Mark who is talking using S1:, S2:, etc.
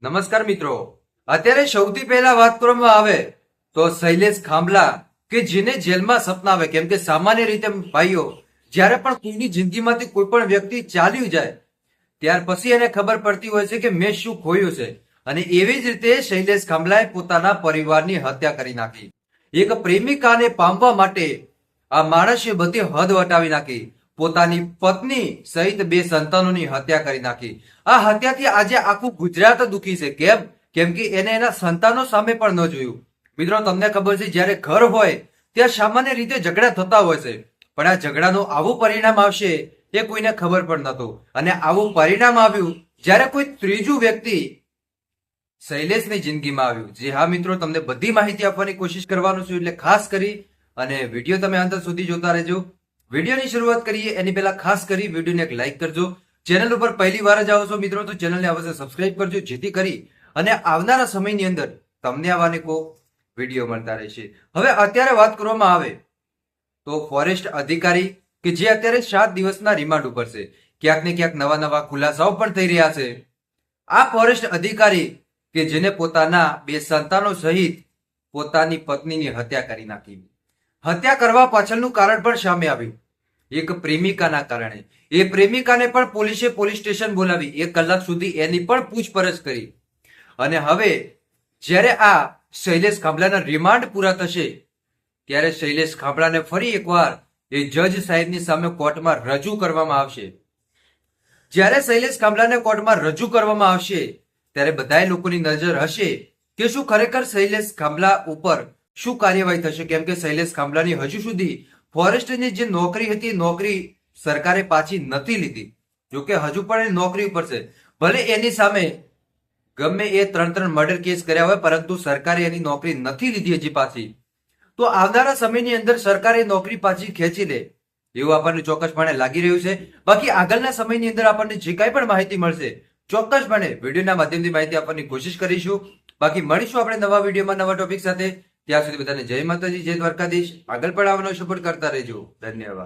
S1: નમસ્કાર મિત્રો, અત્યારે સૌથી પહેલા વાત કરવામાં આવે તો શૈલેષ ખાંભલા કે જેને જેલમાં સપના આવે, કેમ કે સામાન્ય રીતે ભાઈઓ જ્યારે પણ કોઈની જિંદગીમાંથી કોઈ પણ વ્યક્તિ ચાલ્યું જાય ત્યાર પછી એને ખબર પડતી હોય છે કે મેં શું ખોયું છે. અને એવી જ રીતે શૈલેષ ખાંભલાએ પોતાના પરિવારની હત્યા કરી નાખી. એક પ્રેમિકાને પામવા માટે આ માણસે બધી હદ વટાવી નાખી. પોતાની પત્ની સહિત 2 સંતાનોની હત્યા કરી નાખી. આ હત્યાથી આજે આખું ગુજરાત દુખી છે. કેમ કે એને એના સંતાનો સામે પણ ન જોયું. મિત્રો, તમને ખબર છે જ્યારે ઘર હોય ત્યાં સામાન્ય રીતે ઝઘડા થતા હોય છે, પણ આ ઝઘડાનું આવું પરિણામ આવશે એ કોઈને ખબર પણ નહોતું. અને આવું પરિણામ આવ્યું જ્યારે કોઈ ત્રીજું વ્યક્તિ શૈલેષની જિંદગીમાં આવ્યું. જી હા મિત્રો, તમને બધી માહિતી આપવાની કોશિશ કરવાનું છું, એટલે ખાસ કરી અને વિડીયો તમે અંત સુધી જોતા રહેજો. વિડીયોની શરૂઆત કરીએ એની પહેલા ખાસ કરી વિડીયોને એક લાઈક કરજો. ચેનલ ઉપર પહેલી વાર જ આવો છો મિત્રો તો ચેનલને અવશ્ય સબસ્ક્રાઇબ કરજો, જેથી કરી અને આવનારા સમયની અંદર તમને આવા અનેકો વિડીયો મળતા રહેશે. હવે અત્યારે વાત કરવામાં આવે તો ફોરેસ્ટ અધિકારી કે જે અત્યારે 7 દિવસના રિમાન્ડ ઉપર છે, ક્યાંક ને ક્યાંક નવા ખુલાસાઓ પણ થઈ રહ્યા છે. આ ફોરેસ્ટ અધિકારી કે જેને પોતાના 2 સંતાનો સહિત પોતાની પત્નીની હત્યા કરી નાખી. હત્યા કરવા પાછળનું કારણ પણ સામે આવ્યું, એક પ્રેમિકાના કારણે. એ પ્રેમિકાને પણ પોલીસે પોલીસ સ્ટેશન બોલાવી 1 કલાક સુધી એની પણ પૂછપરછ કરી. અને હવે જ્યારે આ શૈલેષ ખાંભલાના રિમાન્ડ પૂરા થશે ત્યારે શૈલેષ ખાંભલાને ફરી એકવાર એ જજ સાહેબની સામે કોર્ટમાં રજૂ કરવામાં આવશે. જ્યારે શૈલેષ ખાંભલાને કોર્ટમાં રજૂ કરવામાં આવશે ત્યારે બધા લોકોની નજર હશે કે શું ખરેખર શૈલેષ ખાંભલા ઉપર શું કાર્યવાહી થશે. કેમ કે શૈલેષ ખાંભલાની હજુ સુધી ફોરેસ્ટની જે નોકરી હતી નોકરી સરકારે પાછી નથી લીધી. જોકે હજુ પણ એ નોકરી ઉપર છે. ભલે એની સામે ગમે એ 3 મર્ડર કેસ કર્યા હોય, પરંતુ સરકારે એની નોકરી નથી લીધી હજી પાછી. તો આવનારા સમયની અંદર સરકારે નોકરી પાછી ખેંચી લે એવું આપણને ચોક્કસપણે લાગી રહ્યું છે. બાકી આગળના સમયની અંદર આપણને જે કાંઈ પણ માહિતી મળશે ચોક્કસપણે વિડીયોના માધ્યમથી માહિતી આપવાની કોશિશ કરીશું. બાકી મળીશું આપણે નવા વિડીયોમાં નવા ટોપિક સાથે. ત્યાં સુધી બધાને જય માતાજી, જય દ્વારકાધીશ. આગળ પણ આવવાનો સપોર્ટ કરતા રહેજો. ધન્યવાદ.